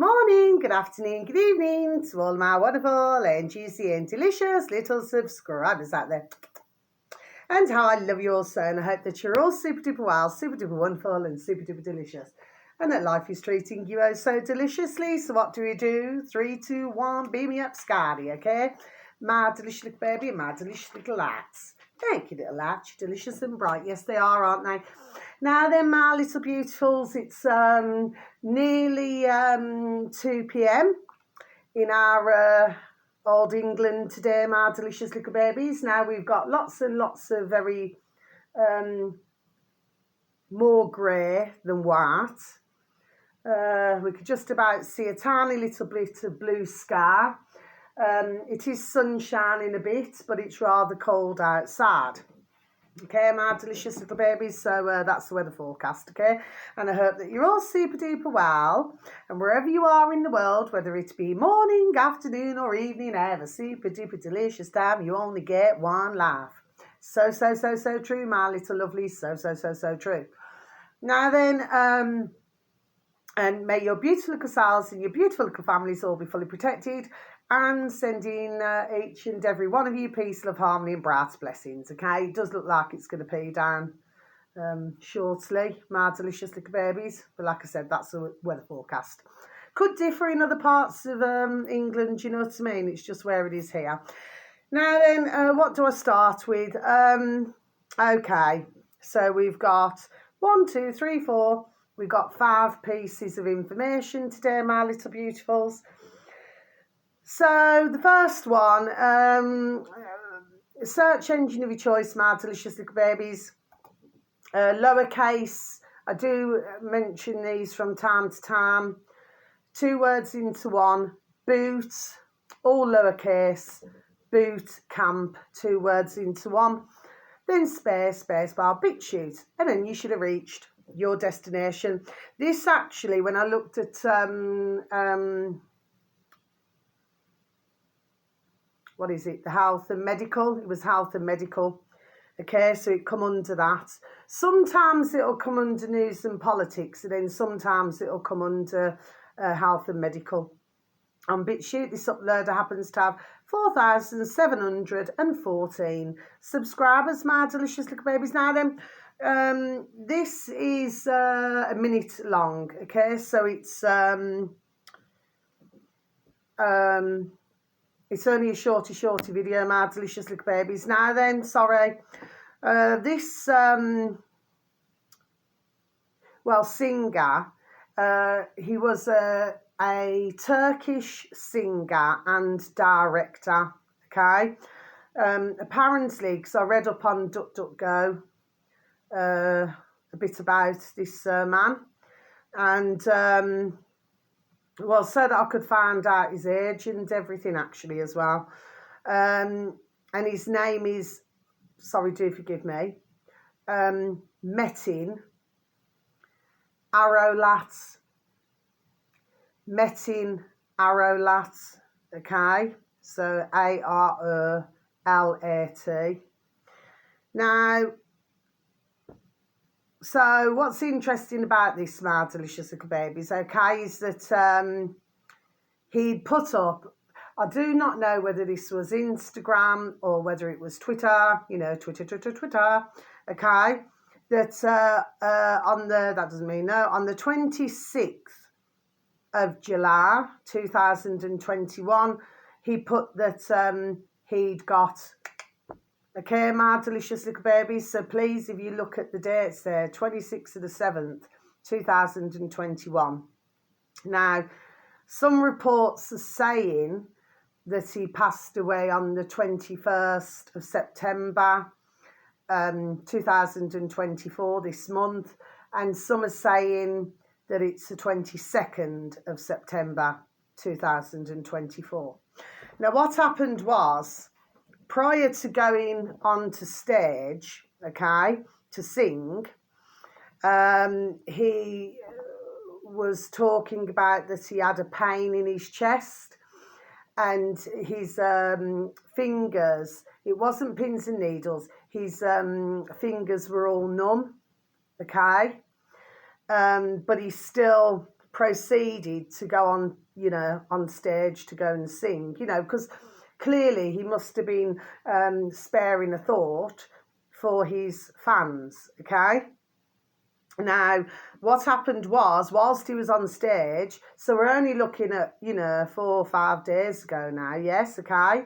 morning, good afternoon, good evening to all my wonderful and juicy and delicious little subscribers out there. And how I love you all so, and I hope that you're all super duper well, super duper wonderful and super duper delicious. And that life is treating you oh so deliciously. So what do we do? 3, 2, 1, beam me up, Scotty, okay? My delicious little baby and my delicious little lads. Thank you, little lads. You're delicious and bright. Yes, they are, aren't they? Now then, my little beautifuls, it's nearly 2 p.m. in our old England today, my delicious little babies. Now we've got lots and lots of very more grey than white. We could just about see a tiny little bit of blue sky. It is sun shining a bit, but it's rather cold outside. Okay, my delicious little babies, so that's the weather forecast, okay? And I hope that you're all super duper well, and wherever you are in the world, whether it be morning, afternoon or evening, have a super duper delicious time. You only get one life. So true, my little lovelies, so true. Now then, and may your beautiful little selves and your beautiful little families all be fully protected, and sending each and every one of you peace, love, harmony and bright blessings, okay? It does look like it's going to pee down shortly, my delicious little babies, but like I said, that's the weather forecast. Could differ in other parts of England, you know what I mean? It's just where it is here. Now then, what do I start with? Okay, so we've got 1, 2, 3, 4. We've got 5 pieces of information today, my little beautifuls. So the first one, search engine of your choice, my delicious little babies. Lowercase, I do mention these from time to time. 2 words into one. Boot, all lowercase. Boot camp, 2 words into one. Then space bar, BitChute, and then you should have reached your destination. This actually, when I looked at what is it? The health and medical. It was health and medical. Okay, so it come under that. Sometimes it'll come under news and politics, and then sometimes it'll come under health and medical. On BitChute, this uploader happens to have 4,714 subscribers, my delicious little babies. Now then, this is a minute long. Okay, so it's only a shorty video, my delicious little babies. Now then, sorry. This, singer, he was a Turkish singer and director, okay? Apparently, because I read up on DuckDuckGo a bit about this man, and so that I could find out his age and everything actually as well. And his name is, sorry, do forgive me, Metin Arolat. Metin Arolat, okay? So Arolat. Now, so what's interesting about this, my delicious little babies, okay, is that he'd put up, I do not know whether this was Instagram or whether it was Twitter, you know, Twitter, okay, that on the 26th of July 2021, he put that he'd got, okay, my delicious little babies, so please, if you look at the dates there, 26th of the 7th, 2021. Now, some reports are saying that he passed away on the 21st of September, 2024, this month, and some are saying that it's the 22nd of September, 2024. Now, what happened was, prior to going onto stage, okay, to sing, he was talking about that he had a pain in his chest and his fingers, it wasn't pins and needles, his fingers were all numb, okay, but he still proceeded to go on, on stage to go and sing, because clearly he must have been sparing a thought for his fans, okay? Now, what happened was, whilst he was on stage, so we're only looking at, 4 or 5 days ago now, yes, okay?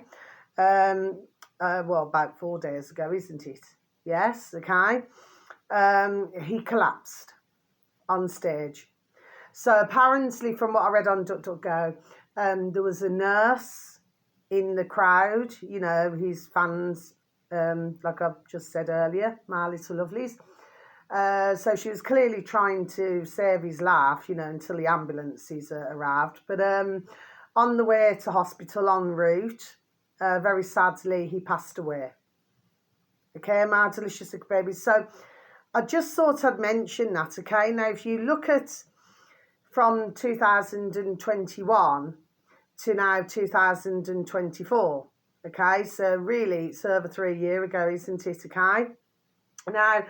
Well, about 4 days ago, isn't it? Yes, okay? He collapsed on stage. So apparently, from what I read on DuckDuckGo, there was a nurse in the crowd, his fans, like I've just said earlier, my little lovelies. So she was clearly trying to save his life, until the ambulances arrived. But on the way to hospital en route, very sadly, he passed away. Okay, my delicious little babies. So I just thought I'd mention that, okay? Now, if you look at from 2021 to now 2024, okay? So really, it's over 3 years ago, isn't it, okay? Now,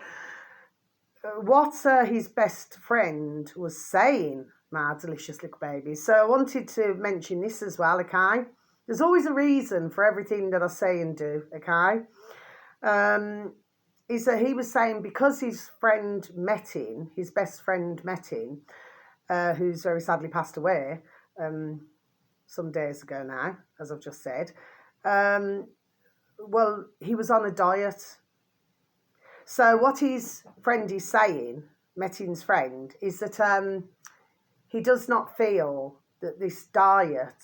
what his best friend was saying, my delicious little baby. So I wanted to mention this as well, okay? There's always a reason for everything that I say and do, okay? Is that he was saying because his friend met him, his best friend met him, who's very sadly passed away some days ago now, as I've just said, well, he was on a diet. So what his friend is saying, Metin's friend, is that he does not feel that this diet,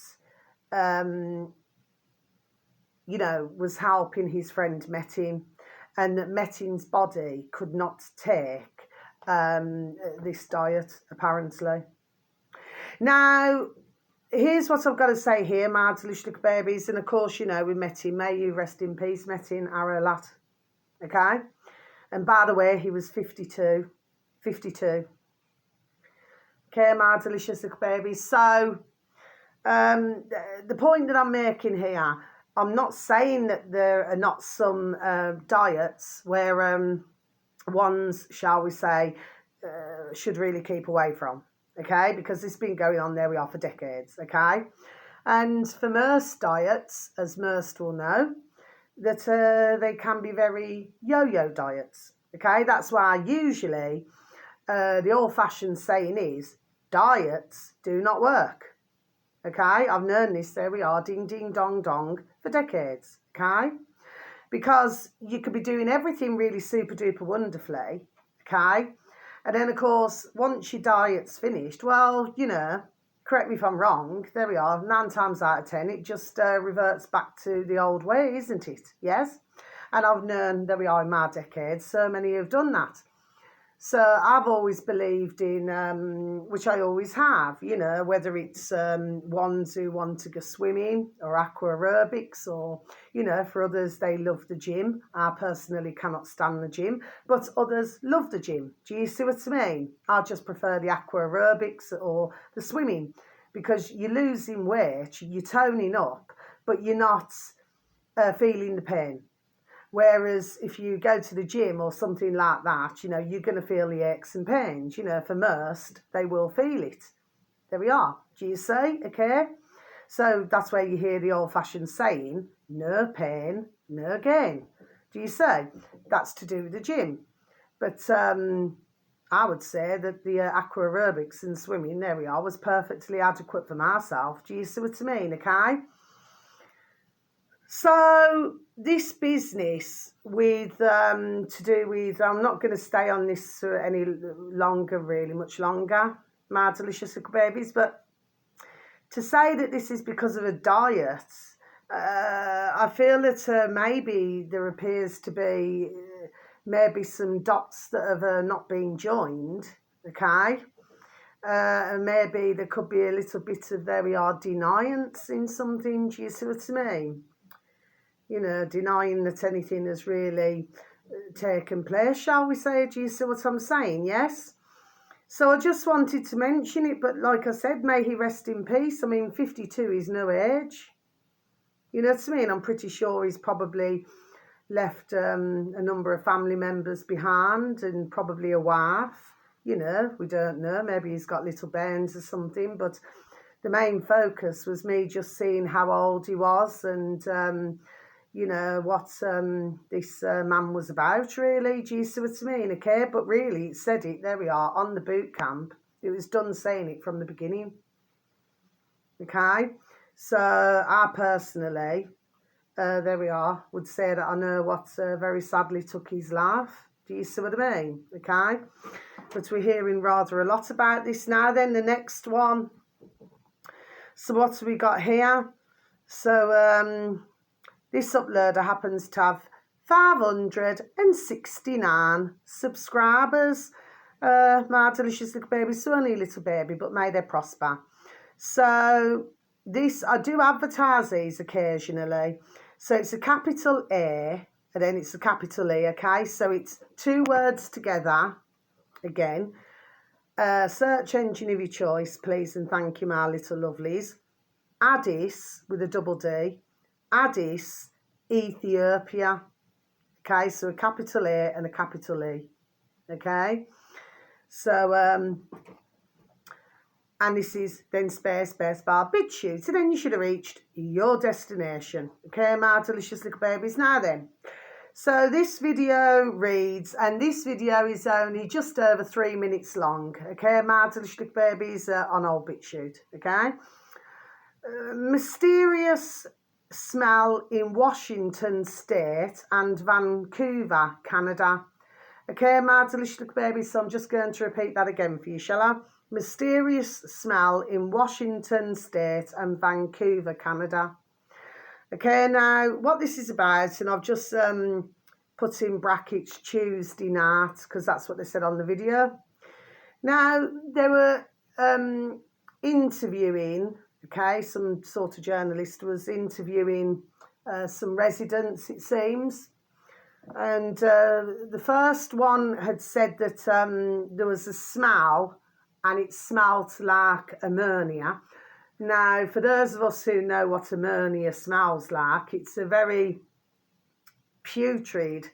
was helping his friend Metin, and that Metin's body could not take this diet, apparently. Now, here's what I've got to say here, my delicious little babies, and of course, we met him. May you rest in peace, Metin, our lad, okay? And by the way, he was 52. 52. Okay, my delicious little babies. So, the point that I'm making here, I'm not saying that there are not some diets where ones, shall we say, should really keep away from, okay? Because it's been going on, there we are, for decades, okay? And for most diets, as most will know, that they can be very yo-yo diets, okay? That's why usually the old-fashioned saying is, diets do not work, okay? I've known this, there we are, ding, ding, dong, dong, for decades, okay? Because you could be doing everything really super-duper wonderfully, okay? And then, of course, once your diet's finished, well, correct me if I'm wrong, there we are, 9 times out of 10, it just reverts back to the old way, isn't it? Yes? And I've known, there we are, in my decades, so many have done that. So I've always believed in, which I always have, whether it's ones who want to go swimming or aqua aerobics or, for others, they love the gym. I personally cannot stand the gym, but others love the gym. Do you see what I mean? I just prefer the aqua aerobics or the swimming because you're losing weight, you're toning up, but you're not feeling the pain. Whereas if you go to the gym or something like that, you're going to feel the aches and pains. For most, they will feel it. There we are. Do you see? Okay? So that's where you hear the old-fashioned saying, no pain, no gain. Do you see? That's to do with the gym. But I would say that the aqua aerobics and swimming, there we are, was perfectly adequate for myself. Do you see what I mean? Okay? So this business with to do with, I'm not going to stay on this any longer, really much longer, my delicious little babies, but to say that this is because of a diet, I feel that maybe there appears to be maybe some dots that have not been joined, okay? And maybe there could be a little bit of, there we are, deniance in something. Do you see what I mean? Denying that anything has really taken place, shall we say? Do you see what I'm saying? Yes? So I just wanted to mention it, but like I said, may he rest in peace. I mean, 52 is no age. You know what I mean? I'm pretty sure he's probably left a number of family members behind and probably a wife, you know, we don't know. Maybe he's got little burns or something. But the main focus was me just seeing how old he was and, you know, what this man was about, really. Do you see what I mean? Okay, but really, it said it, there we are, on the boot camp. It was done saying it from the beginning. Okay, so I personally, there we are, would say that I know what very sadly took his life. Do you see what I mean? Okay, but we're hearing rather a lot about this now. Then the next one. So what have we got here? So this uploader happens to have 569 subscribers. My delicious little baby, so only a little baby, but may they prosper. So this, I do advertise these occasionally. So it's a capital A and then it's a capital E, okay? So it's 2 words together again. Search engine of your choice, please and thank you, my little lovelies. Addis with a double D. Addis, Ethiopia. Okay, so a capital A and a capital E. Okay, so and this is then space bar BitChute. So then you should have reached your destination. Okay, my delicious little babies. Now then, so this video reads, and this video is only just over 3 minutes long. Okay, my delicious little babies on old BitChute. Okay, mysterious smell in Washington State and Vancouver, Canada. Okay, my delicious little baby, so I'm just going to repeat that again for you, shall I? Mysterious smell in Washington State and Vancouver, Canada. Okay, now what this is about, and I've just put in brackets Tuesday night because that's what they said on the video. Now, they were interviewing, okay, some sort of journalist was interviewing some residents, it seems. And the first one had said that there was a smell and it smelled like ammonia. Now, for those of us who know what ammonia smells like, it's a very putrid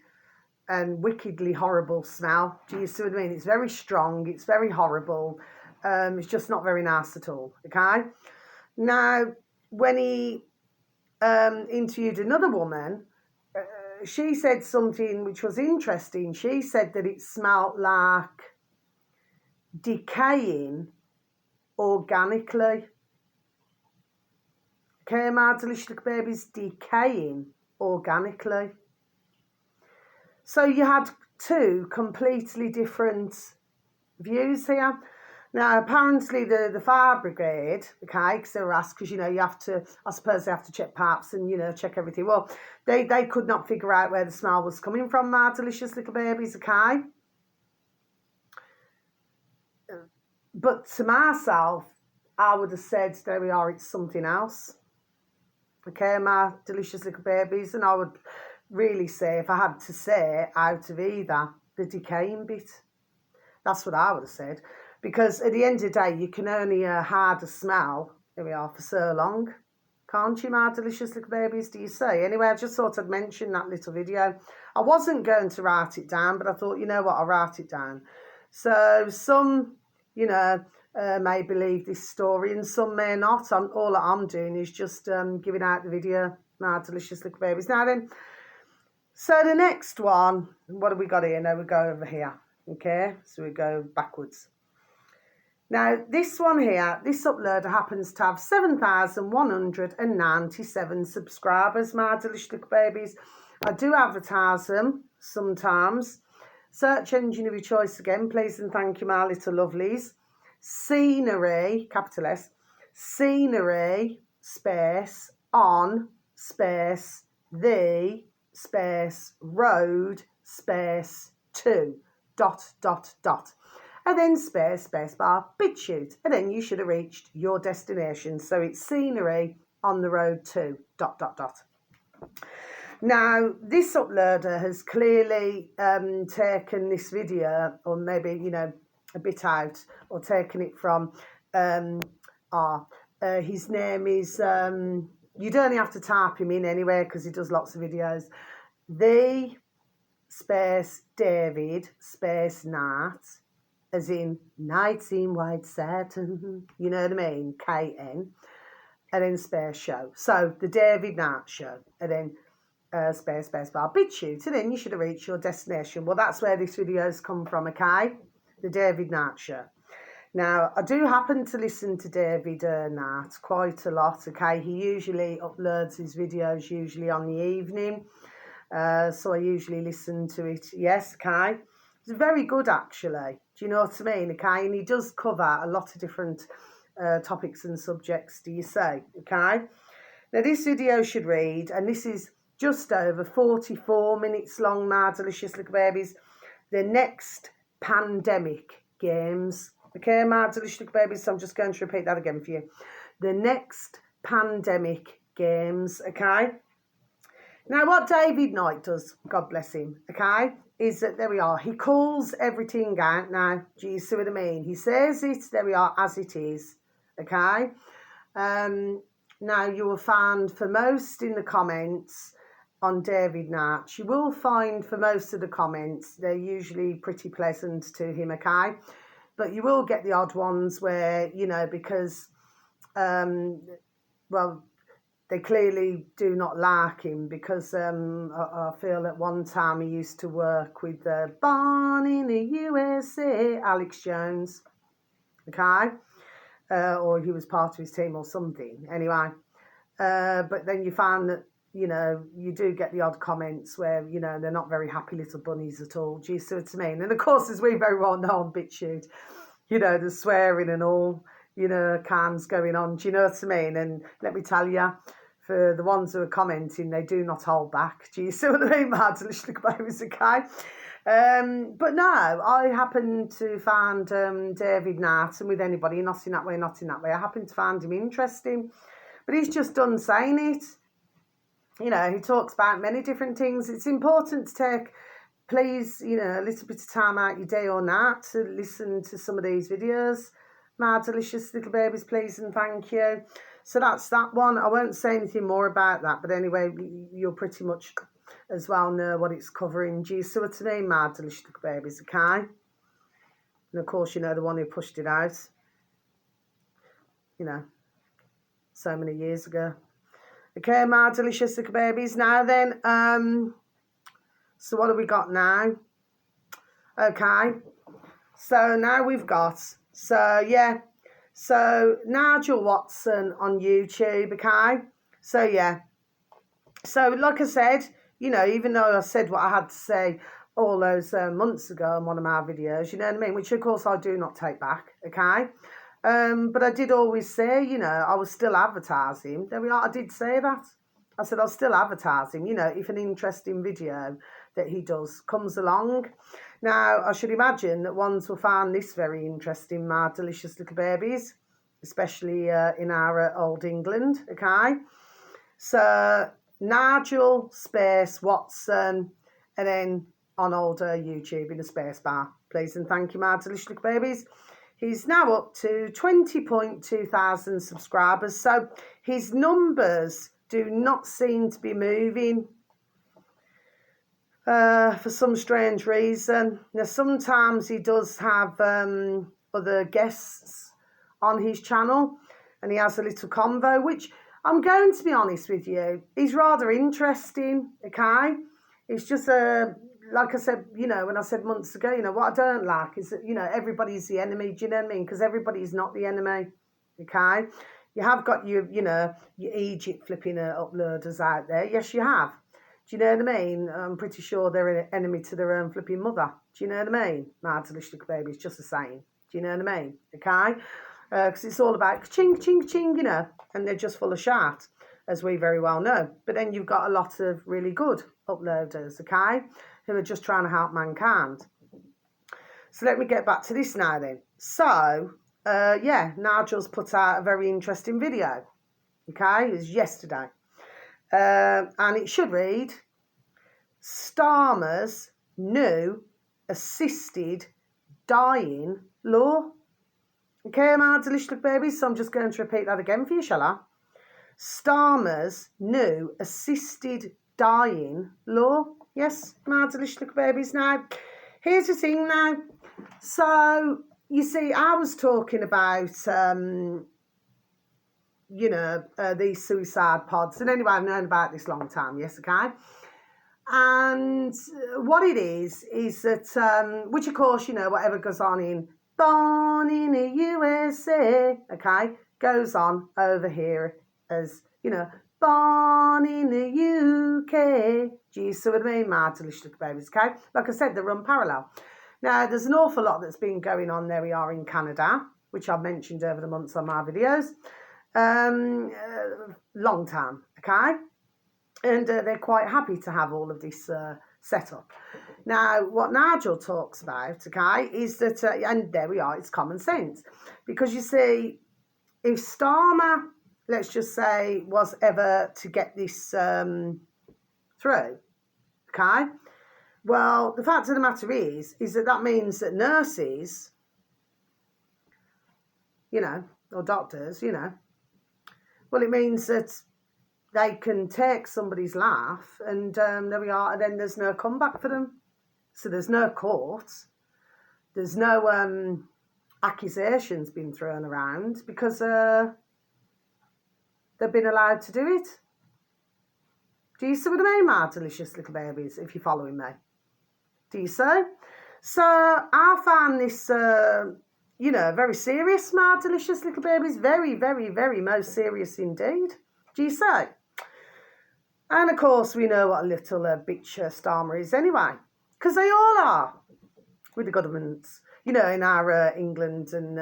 and wickedly horrible smell. Do you see what I mean? It's very strong, it's very horrible. It's just not very nice at all, okay? Now, when he interviewed another woman, she said something which was interesting. She said that it smelled like decaying organically. Okay, my delicious little babies, decaying organically. So you had 2 completely different views here. Now, apparently the fire brigade, okay, because they were asked, because, you know, you have to, I suppose they have to check pipes and, you know, check everything. Well, they could not figure out where the smell was coming from, my delicious little babies, okay? But to myself, I would have said, there we are, it's something else. Okay, my delicious little babies, and I would really say, if I had to say out of either, the decaying bit. That's what I would have said. Because at the end of the day, you can only hide a smell, here we are, for so long. Can't you, my delicious little babies, do you say? Anyway, I just thought I'd mention that little video. I wasn't going to write it down, but I thought, you know what, I'll write it down. So some, you know, may believe this story and some may not. All that I'm doing is just giving out the video, my delicious little babies. Now then, so the next one, what have we got here? Now we go over here, okay? So we go backwards. Now, this one here, this uploader happens to have 7,197 subscribers, my delicious little babies. I do advertise them sometimes. Search engine of your choice again, please and thank you, my little lovelies. Scenery, capital S, scenery, space, on, space, the, space, road, space, to, ... And then space bar, BitChute. And then you should have reached your destination. So it's scenery on the road to ... Now, this uploader has clearly taken this video, or maybe, you know, a bit out, or taken it from, his name is, you'd only have to type him in anyway, because he does lots of videos. The space David space Nat as in nights in white satin, you know what I mean, KN, and then space show. So the David Natter Show, and then space bar BitChute, and then you should have reached your destination. Well, that's where this video's come from, okay? The David Natter Show. Now, I do happen to listen to David Natter quite a lot, okay? He usually uploads his videos usually on the evening, so I usually listen to it, yes, okay? It's very good, actually. Do you know what I mean, okay? And he does cover a lot of different topics and subjects, do you say, okay? Now, this video should read, and this is just over 44 minutes long, my delicious little babies, the next pandemic games. Okay, my delicious little babies, so I'm just going to repeat that again for you. The next pandemic games, okay? Now, what David Knight does, God bless him, okay, is that, there we are, he calls everything out now. Do you see what I mean? He says it, there we are, as it is, okay? Now, you will find for most in the comments on David Natter, you will find for most of the comments, they're usually pretty pleasant to him, okay? But you will get the odd ones where, you know, because, well, they clearly do not like him because I feel at one time he used to work with Born in the USA, Alex Jones, okay? Or he was part of his team or something, anyway. But then you find that, you know, you do get the odd comments where, you know, they're not very happy little bunnies at all. Do you see what I mean? And of course, as we very well know on BitChute, you know, the swearing and all, you know, cans going on. Do you know what I mean? And let me tell you, for the ones who are commenting, they do not hold back. Do you see what I mean? My delicious babies, okay? But no, I happen to find David Natter, and with anybody, not in that way, not in that way, I happen to find him interesting. But he's just done saying it. You know, he talks about many different things. It's important to take, please, you know, a little bit of time out your day or night to listen to some of these videos. My delicious little babies, please and thank you. So that's that one. I won't say anything more about that, but anyway, you'll pretty much as well know what it's covering. Do you see what I mean, my delicious little babies, okay? And of course, you know, the one who pushed it out, you know, so many years ago. Okay, my delicious little babies. Now then, so what have we got now? Okay, so now we've got, so yeah, so Nigel Watson on YouTube, okay? So yeah, so like I said, you know, even though I said what I had to say all those months ago in one of my videos, you know what I mean? Which of course I do not take back, okay? But I did always say, you know, I was still advertising. There we are, I did say that. I said I'll still advertise him, you know, if an interesting video that he does comes along. Now, I should imagine that ones will find this very interesting, my delicious little babies, especially in our old England, okay? So, Nigel space Watson, and then on older YouTube in a space bar. Please and thank you, my delicious little babies. He's now up to 20.2 thousand subscribers. So his numbers do not seem to be moving for some strange reason. Now, sometimes he does have other guests on his channel and he has a little convo, which I'm going to be honest with you, is rather interesting, okay? It's just like I said, you know, when I said months ago, you know, what I don't like is that, you know, everybody's the enemy. Do you know what I mean? Because everybody's not the enemy, okay? You have got your, you know, your Egypt flipping uploaders out there. Yes, you have. Do you know what I mean? I'm pretty sure they're an enemy to their own flipping mother. Do you know what I mean? My delicious little baby, it's just the same. Do you know what I mean? Okay? Because it's all about ching, ching, ching, you know, and they're just full of shit, as we very well know. But then you've got a lot of really good uploaders, okay, who are just trying to help mankind. So let me get back to this now then. So, yeah, Nigel's put out a very interesting video, okay? It was yesterday. And it should read, Starmer's new assisted dying law. Okay, my delicious little babies, so I'm just going to repeat that again for you, shall I? Starmer's new assisted dying law. Yes, my delicious little babies. Now, here's the thing now. So, you see, I was talking about, these suicide pods. And anyway, I've known about this long time, yes, okay? And what it is that, which of course, whatever goes on in Born in the USA, okay, goes on over here as, Born in the UK. Do you see what I mean? My delicious little babies, okay? Like I said, they run parallel. Now, there's an awful lot that's been going on. There we are in Canada, which I've mentioned over the months on my videos. Long time, okay? And they're quite happy to have all of this set up. Now, what Nigel talks about, okay, is that, and there we are, it's common sense. Because you see, if Starmer, let's just say, was ever to get this through, okay, well, the fact of the matter is that means that nurses, or doctors, well, it means that they can take somebody's life and there we are, and then there's no comeback for them. So there's no court. There's no accusations being thrown around because they've been allowed to do it. Do you see what I mean, my delicious little babies, if you're following me? Do you see? So I found this, very serious, my delicious little babies. Very, very, very most serious indeed. Do you see? And of course, we know what a little bitch Starmer is anyway. Because they all are with the governments, in our England and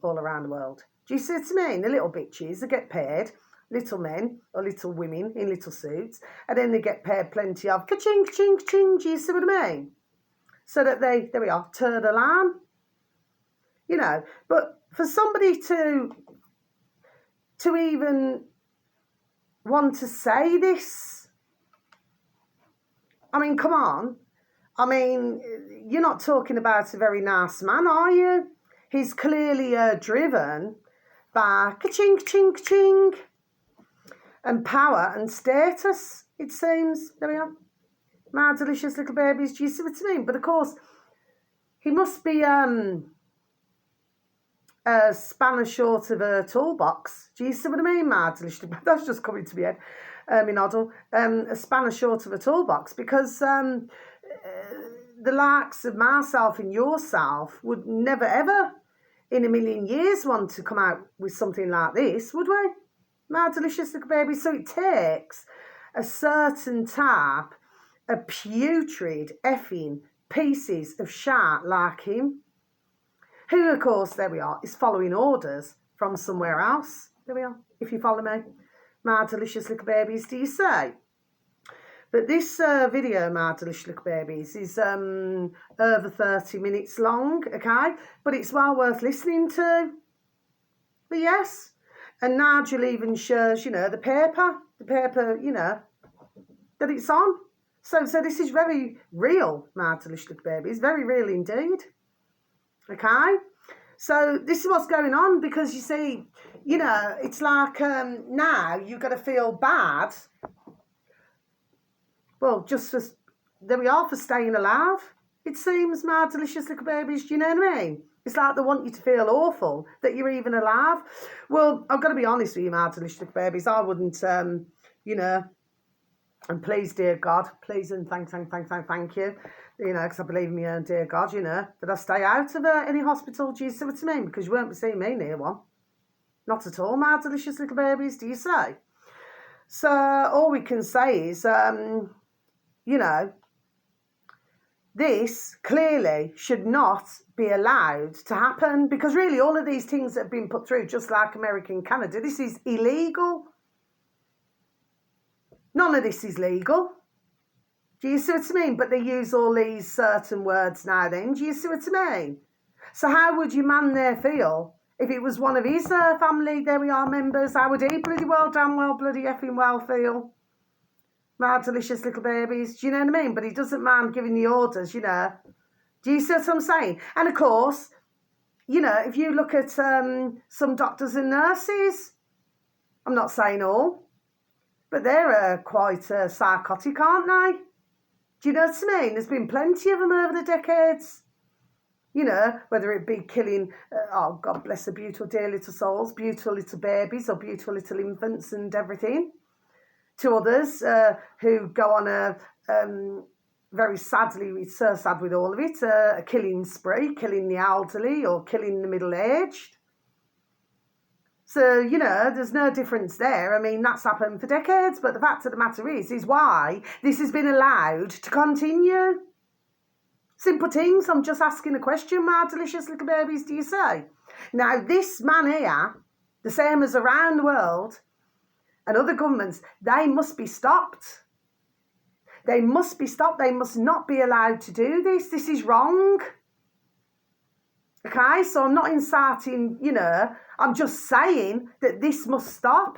all around the world. Do you see what I mean? The little bitches, they get paid, little men or little women in little suits, and then they get paid plenty of ka-ching, ka-ching, ka-ching. Do you see what I mean? So that they, there we are, turn the line. But for somebody to even want to say this, I mean, come on. I mean, you're not talking about a very nice man, are you? He's clearly driven by ka-ching, ka-ching, ka-ching, and power and status, it seems. There we are. My delicious little babies, do you see what I mean? But of course, he must be a spanner short of a toolbox. Do you see what I mean, my delicious? That's just coming to me head. My noddle. A spanner short of a toolbox, because the likes of myself and yourself would never ever in a million years want to come out with something like this, would we? My delicious little baby. So it takes a certain type of putrid effing pieces of shit like him, who of course, there we are, is following orders from somewhere else. There we are, if you follow me. My delicious little babies, do you say? But this video, my delicious little babies, is over 30 minutes long, okay? But it's well worth listening to. But yes, and Nigel even shows, the paper, that it's on. So this is very real, my delicious little babies, very real indeed, okay? So this is what's going on, because you see, it's like now you've got to feel bad. Well, just for, there we are, for staying alive, it seems, my delicious little babies. Do you know what I mean? It's like they want you to feel awful that you're even alive. Well, I've got to be honest with you, my delicious little babies. I wouldn't, and please, dear God, please and thank you, because I believe in me own dear God, that I stay out of any hospital. Do you see what I mean? Because you won't be seeing me near one. Not at all, my delicious little babies, do you say? So all we can say is, this clearly should not be allowed to happen, because really all of these things that have been put through, just like America and Canada, this is illegal. None of this is legal. Do you see what I mean? But they use all these certain words now then. Do you see what I mean? So how would your man there feel if it was one of his family, there we are, members? How would he bloody well, damn well, bloody effing well feel? My delicious little babies. Do you know what I mean? But he doesn't mind giving the orders, Do you see what I'm saying? And of course, if you look at some doctors and nurses, I'm not saying all, but they're quite psychotic, aren't they? Do you know what I mean? There's been plenty of them over the decades. You know, whether it be killing, oh, God bless the beautiful, dear little souls, beautiful little babies or beautiful little infants and everything. To others who go on a, very sadly, it's so sad with all of it, a killing spree, killing the elderly or killing the middle-aged. So, you know, there's no difference there. I mean, that's happened for decades, but the fact of the matter is why this has been allowed to continue. Simple things, I'm just asking a question, my delicious little babies, do you say? Now, this man here, the same as around the world, and other governments, they must be stopped. They must be stopped. They must not be allowed to do this. This is wrong. Okay, so I'm not inciting, you know, I'm just saying that this must stop.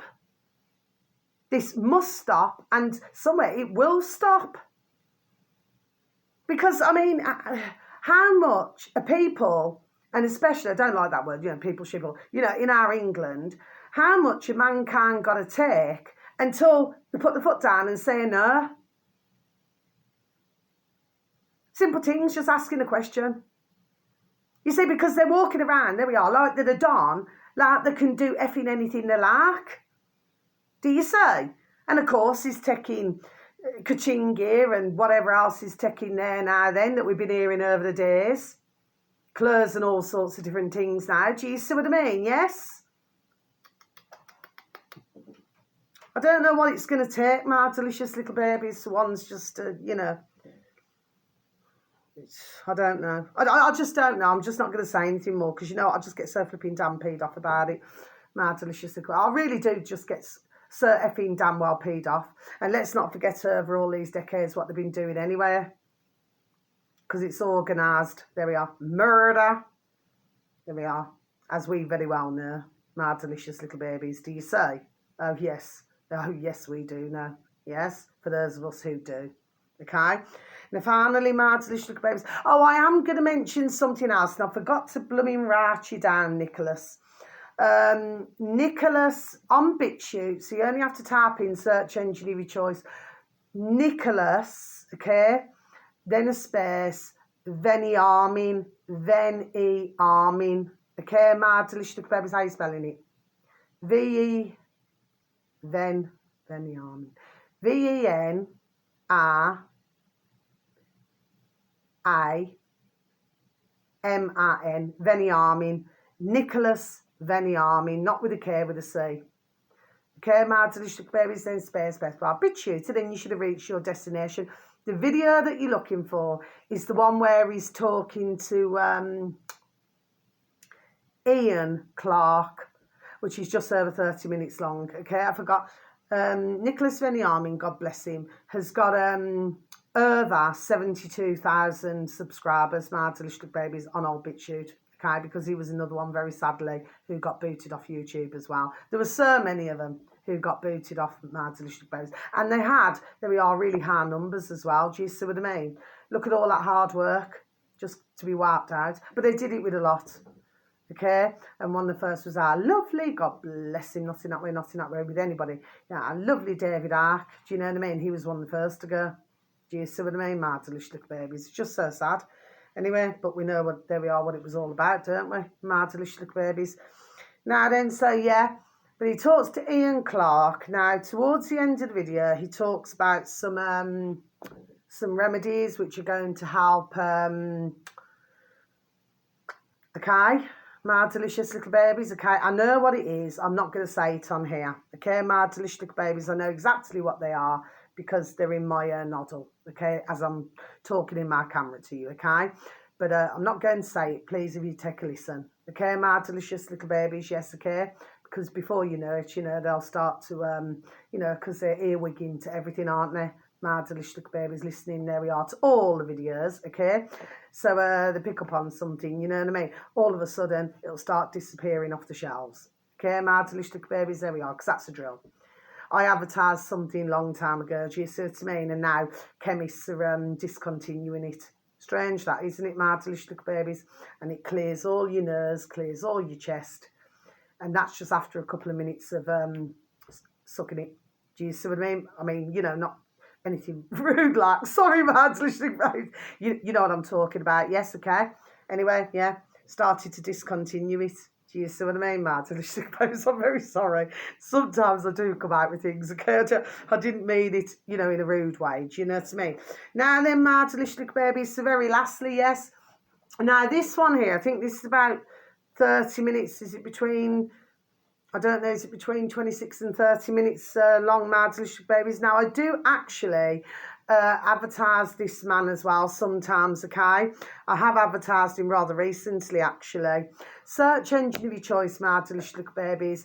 This must stop, and somewhere it will stop. Because, I mean, how much are people, and especially, I don't like that word, you know, people, shibble, you know, in our England, how much a mankind got to take until they put the foot down and say no? Simple things, just asking a question. You see, because they're walking around, there we are, like they're the Don, like they can do effing anything they like. Do you say? And of course, he's taking kaching gear and whatever else is taking there now then that we've been hearing over the days. Clothes and all sorts of different things now. Do you see what I mean? Yes? I don't know what it's going to take, my delicious little babies. One's just, you know, I don't know. I just don't know. I'm just not going to say anything more because, you know, I just get so flipping damn peed off about it. My delicious little... I really do just get so effing damn well peed off. And let's not forget over all these decades what they've been doing anyway. Because it's organised. There we are. Murder. There we are. As we very well know. My delicious little babies. Do you say? Oh, yes. Oh, yes, we do know. Yes, for those of us who do. Okay? Now, finally, my delicious little babies. Oh, I am going to mention something else. And I forgot to blooming write you down, Nicholas. Nicholas on BitChute. So you only have to type in search engine of your choice. Nicholas, okay? Then a space. Then Armin. Then Armin. Okay, my delicious little babies. How are you spelling it? V-E. Then Armin. V-E-N. A-M-A-N, Veniamin, Nicholas Veniamin, not with a K, with a C. Okay, my delicious babies, then space, bar, BitChute, then you should have reached your destination. The video that you're looking for is the one where he's talking to Ian Clark, which is just over 30 minutes long. Okay, I forgot. Nicholas Veniamin, God bless him, has got over 72,000 subscribers, my delicious babies, on old BitChute. Okay, because he was another one, very sadly, who got booted off YouTube as well. There were so many of them who got booted off my delicious babies. And they had, there we are, really high numbers as well. Do you see what I mean? Look at all that hard work just to be wiped out. But they did it with a lot. Okay, and one of the first was our lovely, God bless him, not in that way with anybody. Yeah, our lovely David Ark. Do you know what I mean? He was one of the first to go. Do you see what I mean? My delicious little babies. It's just so sad. Anyway, but we know what, there we are, what it was all about, don't we? My delicious little babies. Now then, so yeah, but he talks to Ian Clark. Now, towards the end of the video, he talks about some remedies which are going to help, okay, my delicious little babies, okay, I know what it is. I'm not going to say it on here, okay, my delicious little babies. I know exactly what they are because they're in my noddle, okay, as I'm talking in my camera to you, okay. But I'm not going to say it, please, if you take a listen, okay, my delicious little babies, yes, okay. Because before you know it, you know, they'll start to, you know, because they're earwigging to everything, aren't they? My delicious little babies listening, there we are, to all the videos, okay? So they pick up on something, you know what I mean? All of a sudden, it'll start disappearing off the shelves. Okay, my delicious little babies, there we are, because that's the drill. I advertised something long time ago, do you see what I mean? And now chemists are discontinuing it. Strange that, isn't it, my delicious little babies? And it clears all your nose, clears all your chest. And that's just after a couple of minutes of sucking it. Do you see what I mean? I mean, you know, not anything rude like, sorry, my delicious little babies. You know what I'm talking about, yes, okay? Anyway, yeah, started to discontinue it. Do you see what I mean, Mad Delicious Little Babies? I'm very sorry. Sometimes I do come out with things, okay? I didn't mean it, in a rude way. Do you know what I mean? Now then, Mad Delicious Little Babies, so very lastly, yes. Now, this one here, I think this is about 30 minutes. Is it between... I don't know, is it between 26 and 30 minutes long, Mad Delicious Babies? Now, I do actually advertise this man as well sometimes, okay? I have advertised him rather recently, actually. Search engine of your choice, Mad Delicious Babies.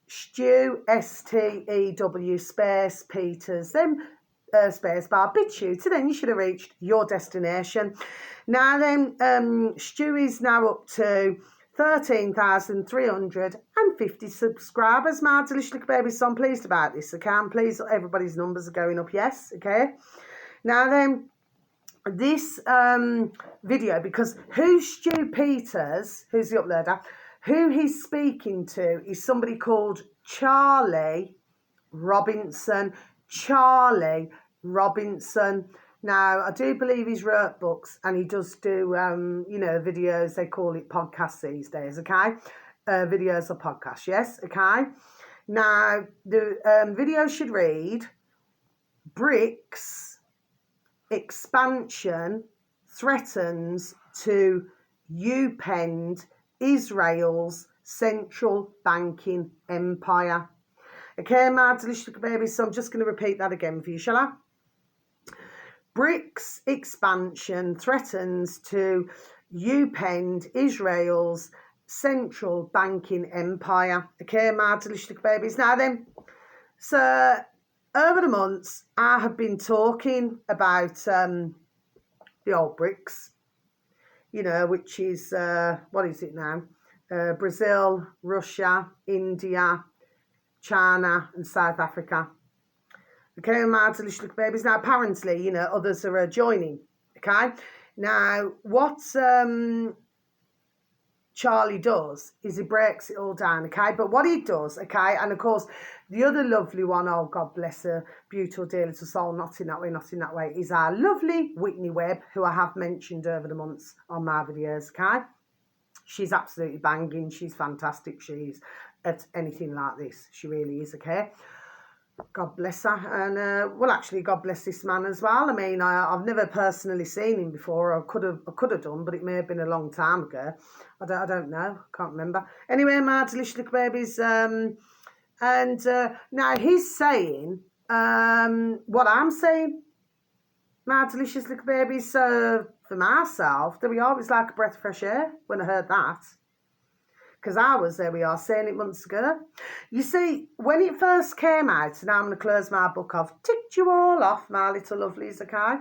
Stew, S-T-E-W, space, Peters, then space bar, BitChute, so then you should have reached your destination. Now then, Stew is now up to 13,350 subscribers, Mad Delicious Babies, so I'm pleased about this, okay? I'm pleased that everybody's numbers are going up, yes, okay? Now then, this video, because who's Stu Peters, who's the uploader, who he's speaking to is somebody called Charlie Robinson. Charlie Robinson. Now, I do believe he's wrote books and he does do, videos. They call it podcasts these days, okay? Videos or podcasts, yes, okay? Now, the video should read, BRICS expansion threatens to upend Israel's central banking empire. Okay, Mad Delicious Baby, so I'm just going to repeat that again for you, shall I? BRICS expansion threatens to upend Israel's central banking empire. Okay, Mad Delicious Babies. Now then, so over the months, I have been talking about the old BRICS, which is, what is it now? Brazil, Russia, India, China and South Africa. Okay, Mad Delicious Babies. Now, apparently, others are joining. Okay. Now, what Charlie does is he breaks it all down. Okay, but what he does, okay, and of course, the other lovely one, oh God bless her, beautiful dear little soul, not in that way, is our lovely Whitney Webb, who I have mentioned over the months on my videos. Okay, she's absolutely banging. She's fantastic. She's at anything like this. She really is. Okay. God bless her, and actually, God bless this man as well. I mean, I've never personally seen him before. I could have done, but it may have been a long time ago. I don't know. Can't remember. Anyway, my delicious little babies. Now he's saying what I'm saying. My delicious little babies. So for myself, there we are. It was like a breath of fresh air when I heard that. Because I was, there we are, saying it months ago. You see, when it first came out, so now I'm going to close my book. I've ticked you all off, my little lovelies, okay?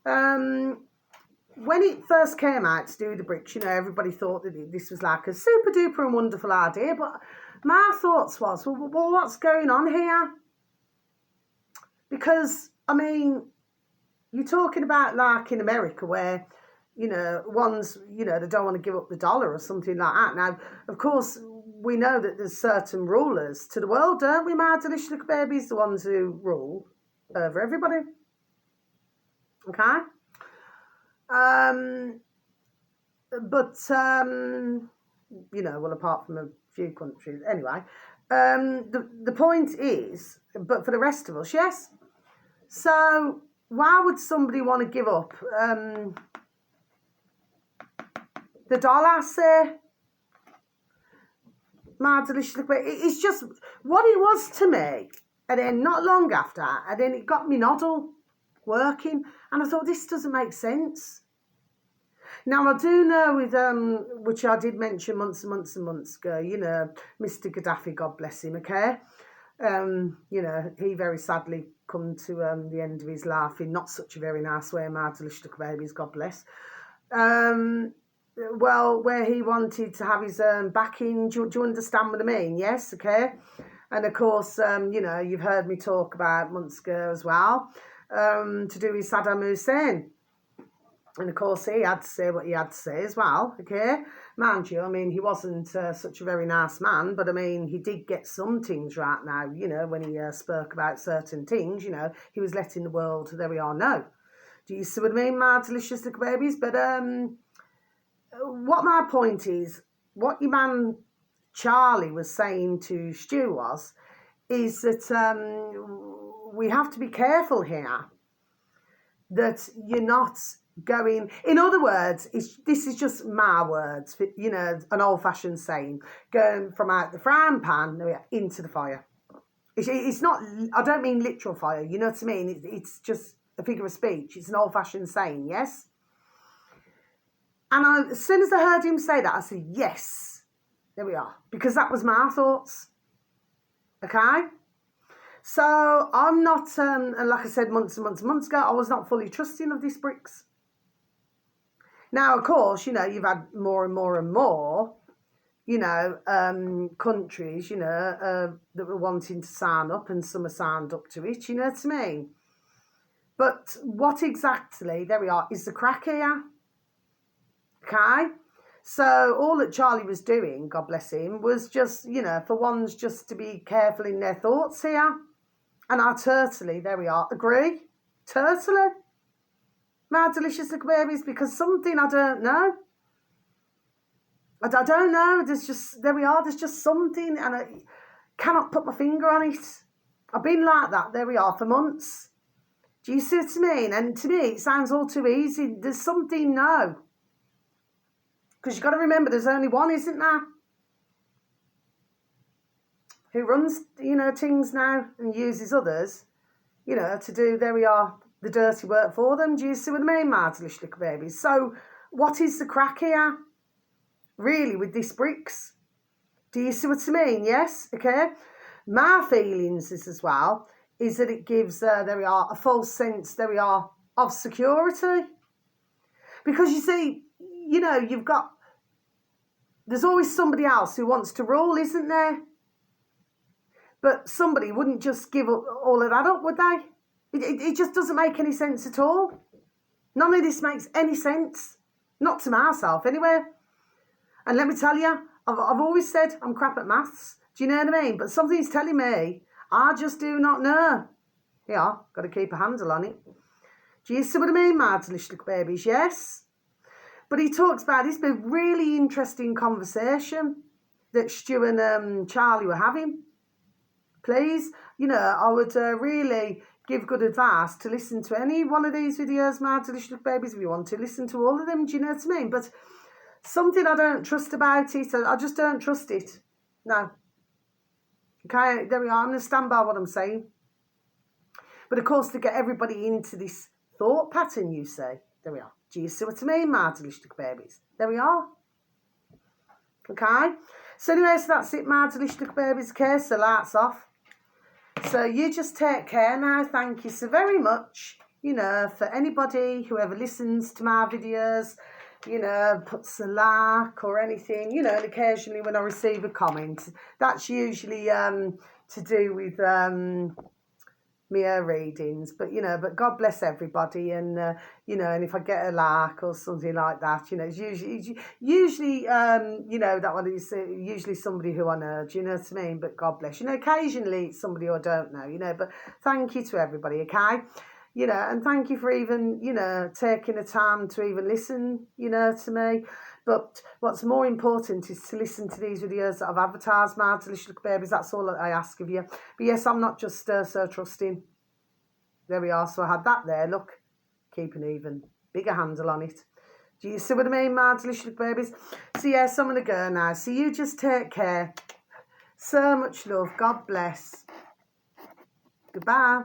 When it first came out to do the BRICS, everybody thought that this was like a super duper and wonderful idea. But my thoughts was, well, what's going on here? Because, I mean, you're talking about like in America where... ones, they don't want to give up the dollar or something like that. Now, of course, we know that there's certain rulers to the world, don't we, my delicious little babies? The ones who rule over everybody. Okay? Apart from a few countries. Anyway, the point is, but for the rest of us, yes. So, why would somebody want to give up... the dollar, say, my delicious little baby. It's just what it was to me. And then not long after, and then it got me noddle working. And I thought, this doesn't make sense. Now, I do know with, which I did mention months and months and months ago, Mr. Gaddafi, God bless him, okay? He very sadly come to the end of his life in not such a very nice way, my delicious little babies, God bless. Well, where he wanted to have his backing, do you understand what I mean? Yes, okay. And of course, you've heard me talk about months ago as well, to do with Saddam Hussein. And of course, he had to say what he had to say as well, okay? Mind you, I mean, he wasn't such a very nice man, but I mean, he did get some things right now, when he spoke about certain things, he was letting the world, there we are, know. Do you see what I mean, my delicious little babies? But, what my point is, what your man Charlie was saying to Stu is that we have to be careful here that you're not going, in other words, this is just my words, you know, an old-fashioned saying, going from out the frying pan into the fire. It's not, I don't mean literal fire, you know what I mean? It's just a figure of speech. It's an old-fashioned saying, yes? And as soon as I heard him say that, I said, yes, there we are. Because that was my thoughts, okay? So I'm not, and like I said months and months and months ago, I was not fully trusting of these bricks. Now, of course, you know, you've had more and more and more, you know, countries, you know, that were wanting to sign up, and some are signed up to it, you know what I mean? But what exactly, there we are, is the crack here? Okay? So all that Charlie was doing, God bless him, was just, you know, for ones just to be careful in their thoughts here. And I totally, there we are, agree. Totally. My delicious little babies, because something I don't know. I don't know. There's just, there we are, there's just something, and I cannot put my finger on it. I've been like that, there we are, for months. Do you see what I mean? And to me, it sounds all too easy. There's something now. Because you've got to remember, there's only one, isn't there? Who runs, you know, things now and uses others, you know, to do, there we are, the dirty work for them. Do you see what I mean, my delicious little babies? So what is the crack here, really, with these bricks? Do you see what I mean? Yes, okay. My feelings is as well, is that it gives, there we are, a false sense, there we are, of security. Because you see, you know, you've got, there's always somebody else who wants to rule, isn't there? But somebody wouldn't just give all of that up, would they? It just doesn't make any sense at all. None of this makes any sense. Not to myself, anyway. And let me tell you, I've always said I'm crap at maths. Do you know what I mean? But something's telling me I just do not know. Yeah, got to keep a handle on it. Do you see what I mean, my delicious little babies? Yes. But he talks about, it's been a really interesting conversation that Stu and Charlie were having. Please, you know, I would really give good advice to listen to any one of these videos, my delicious little babies, if you want to. Listen to all of them, do you know what I mean? But something I don't trust about it, I just don't trust it. No. Okay, there we are. I'm going to stand by what I'm saying. But of course, to get everybody into this thought pattern, you say, there we are. Do you see what I mean, my delicious little babies? There we are. Okay. So anyway, so that's it, my delicious little babies. Okay, so lights off. So you just take care now. Thank you so very much, you know, for anybody who ever listens to my videos, you know, puts a like or anything, you know, and occasionally when I receive a comment, that's usually to do with mere readings, but you know, but God bless everybody, and you know, and if I get a like or something like that, you know, it's usually you know, that one is usually somebody who I know, do you know what I mean? But God bless, you know, occasionally it's somebody who I don't know, you know, but thank you to everybody, okay, you know, and thank you for even, you know, taking the time to even listen, you know, to me. But what's more important is to listen to these videos that I've advertised, my delicious little babies. That's all that I ask of you. But yes, I'm not just so trusting. There we are. So I had that there. Look, keep an even bigger handle on it. Do you see what I mean, my delicious little babies? So yes, I'm going to go now. So you just take care. So much love. God bless. Goodbye.